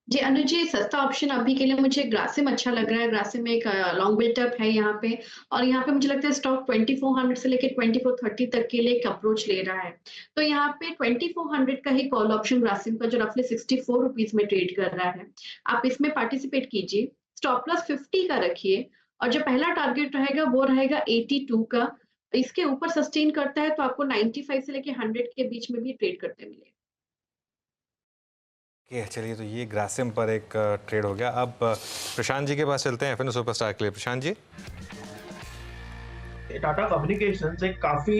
जी, अनुज जी, सस्ता ऑप्शन अभी के लिए मुझे ग्रासिम अच्छा लग रहा है। ग्रासिम में एक लॉन्ग बिल्टअप है यहाँ पे और यहाँ पे मुझे लगता है स्टॉक 2400 से लेके 2430 तक के लिए एक अप्रोच ले रहा है। तो यहाँ पे 2400 का ही कॉल ऑप्शन ग्रासिम का जो रफली ₹64 में ट्रेड कर रहा है। आप इसमें पार्टिसिपेट कीजिए। स्टॉप लॉस 50 का रखिए और जो पहला टारगेट रहेगा वो रहेगा 82 का। इसके ऊपर सस्टेन करता है तो आपको 95 से लेके 100 के बीच में भी ट्रेड करते मिलेगा। ओके, चलिए तो ये ग्रासिम पर एक ट्रेड हो गया। अब प्रशांत जी के पास चलते हैं एफएन सुपरस्टार के लिए। प्रशांत जी। टाटा कम्युनिकेशंस एक काफी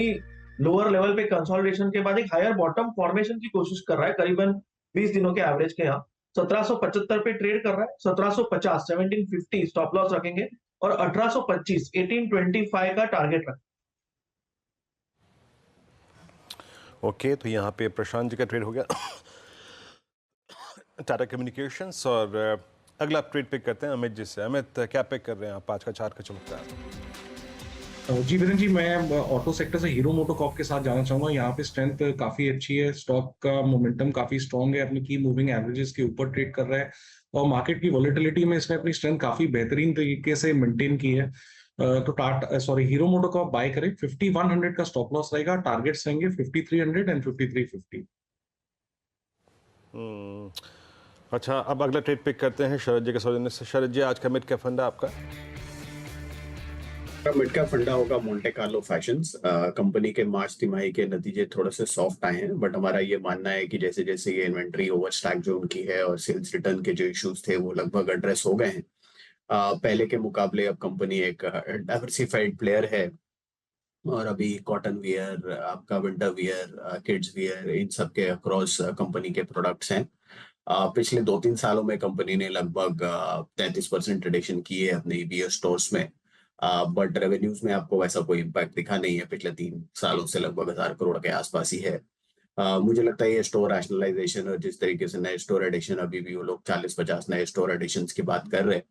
लोअर लेवल पे कंसोलिडेशन के बाद एक हायर बॉटम फॉर्मेशन की कोशिश कर रहा है, करीबन 20 दिनों के एवरेज के यहाँ 1775 पे ट्रेड कर रहा है। 1750 1750 स्टॉप लॉस रखेंगे और 1825 1825 का टारगेट रखेंगे। ओके, तो यहाँ पे प्रशांत जी का ट्रेड हो गया टाटा कम्युनिकेशंस। और अगला ट्रेड पिक करते हैं अमित जी से। अमित, क्या पिक कर रहे हैं आप? 5 का 4 का चमकता है। जी वीरेंद्र जी, मैं ऑटो सेक्टर से हीरो मोटोकॉर्प के साथ जाना चाहूंगा। यहाँ पे स्ट्रेंथ काफी अच्छी है, स्टॉक का मोमेंटम काफी स्ट्रांग है, अपनी की मूविंग एवरेजेस के ऊपर ट्रेड कर रहा है और मार्केट की वॉलेटिलिटी में इसने अपनी स्ट्रेंथ काफी बेहतरीन तरीके से मेंटेन की है। तो हीरो मोटोकॉर्प बाय करें। 5100 का स्टॉप लॉस रहेगा, टारगेट्स रहेंगे 5300 एंड 5350। अच्छा, अब अगला ट्रेड पिक करते हैं शरद जी के सौजन्य से। शरद जी, आज का मिड कैप फंडा आपका? मिड कैप फंडा होगा मोंटे कार्लो फैशंस। कंपनी के मार्च तिमाही के नतीजे थोड़े से सॉफ्ट आए हैं, बट हमारा ये मानना है कि जैसे जैसे ये इन्वेंट्री ओवरस्टैक जो उनकी है और सेल्स रिटर्न के जो इश्यूज थे वो लगभग एड्रेस हो गए हैं। पहले के मुकाबले अब कंपनी एक डाइवर्सिफाइड प्लेयर है और अभी कॉटन वियर, आपका विंटर वियर, किड्स वियर, इन सब के अक्रॉस कंपनी के प्रोडक्ट्स हैं। पिछले 2-3 सालों में कंपनी ने लगभग 33% एडिशन की है अपने ईबीएस स्टोर्स में, बट रेवेन्यूज में आपको वैसा कोई इम्पैक्ट दिखा नहीं है। पिछले 3 सालों से लगभग 1000 करोड़ के आसपास ही है। मुझे लगता है ये स्टोर रैशनलाइजेशन और जिस तरीके से नए स्टोर एडिशन, अभी भी वो लोग 40-50 नए स्टोर एडिशन की बात कर रहे हैं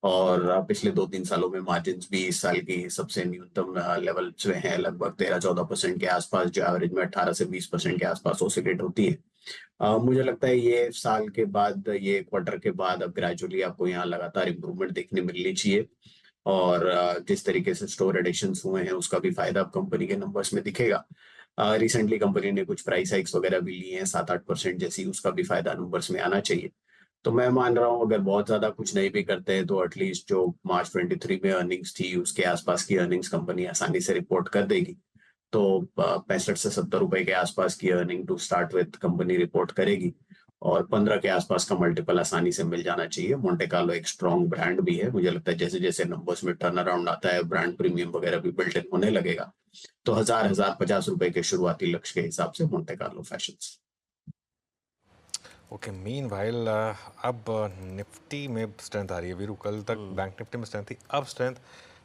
और पिछले 2-3 सालों में मार्जिन भी इस साल की सबसे न्यूनतम लेवल में है, लगभग 13-14% के आसपास, जो एवरेज में 18 से 20% के आसपास ऑसिलेट होती है। मुझे लगता है ये साल के बाद, ये क्वार्टर के बाद अब ग्रेजुअली आपको यहाँ लगातार इम्प्रूवमेंट देखने मिलनी चाहिए और जिस तरीके से स्टोर एडिशंस हुए हैं उसका भी फायदा अब कंपनी के नंबर्स में दिखेगा। रिसेंटली कंपनी ने कुछ प्राइस हाइक्स वगैरह भी लिए हैं 7-8% जैसी, उसका भी फायदा नंबर्स में आना चाहिए। तो मैं मान रहा हूँ अगर बहुत ज्यादा कुछ नहीं भी करते हैं तो एटलीस्ट जो मार्च 23 में अर्निंग्स थी उसके आसपास की अर्निंग्स कंपनी आसानी से रिपोर्ट कर देगी। तो 65 से 70 रुपए के आसपास की earning to start with company report करेगी और 15 के आसपास का मल्टीपल आसानी से मिल जाना चाहिए। मोंटे कार्लो एक स्ट्रॉन्ग ब्रांड भी है, मुझे लगता है जैसे जैसे नंबर्स में टर्न अराउंड आता है, ब्रांड प्रीमियम वगैरह भी बिल्ट इन होने लगेगा। तो 1050 रुपए के शुरुआती लक्ष्य के हिसाब से Monte Carlo fashions. Okay, meanwhile अब निफ्टी में स्ट्रेंथ आ रही है। वीरू, कल तक बैंक निफ्टी में स्ट्रेंथ थी, अब स्ट्रेंथ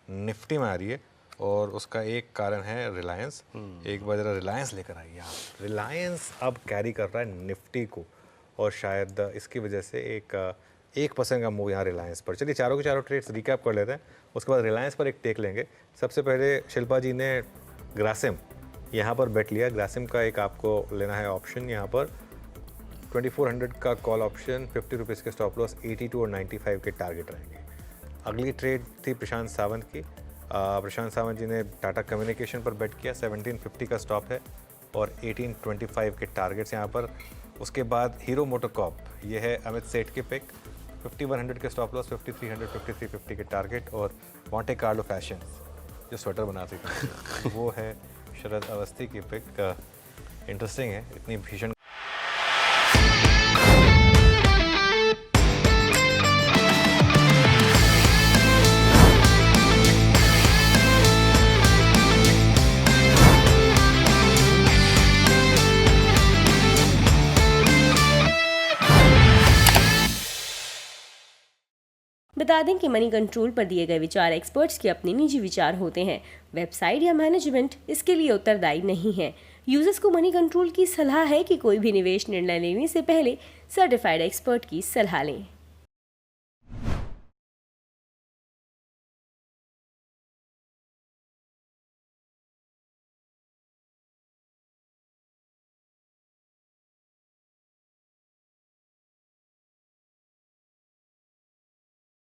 निफ्टी में आ रही है और उसका एक कारण है रिलायंस। एक बार जरा रिलायंस लेकर आइए आप। रिलायंस अब कैरी कर रहा है निफ्टी को और शायद इसकी वजह से एक 1% का मूव यहाँ रिलायंस पर। चलिए चारों के चारों ट्रेड्स रिकैप कर लेते हैं, उसके बाद रिलायंस पर एक टेक लेंगे। सबसे पहले शिल्पा जी ने ग्रासिम यहाँ पर बेट लिया। ग्रासिम का एक आपको लेना है ऑप्शन, यहाँ पर 2400 का कॉल ऑप्शन, 50 रुपीज़ के स्टॉप लॉस, 82 और 95 के टारगेट रहेंगे। अगली ट्रेड थी प्रशांत सावंत की। प्रशांत सावंत जी ने टाटा कम्युनिकेशन पर बेट किया, 1750 का स्टॉप है और 1825 के टारगेट्स यहाँ पर। उसके बाद हीरो मोटोकॉर्प, ये है अमित सेठ के पिक, 5100 के स्टॉप लॉस, 5300 5350 के टारगेट। और मोंटे कार्लो फैशन जो स्वेटर बनाते थे वो है शरद अवस्थी की पिक। इंटरेस्टिंग है, इतनी भीषण बता दें कि मनी कंट्रोल पर दिए गए विचार एक्सपर्ट्स के अपने निजी विचार होते हैं। वेबसाइट या मैनेजमेंट इसके लिए उत्तरदायी नहीं है। यूजर्स को मनी कंट्रोल की सलाह है कि कोई भी निवेश निर्णय लेने से पहले सर्टिफाइड एक्सपर्ट की सलाह लें।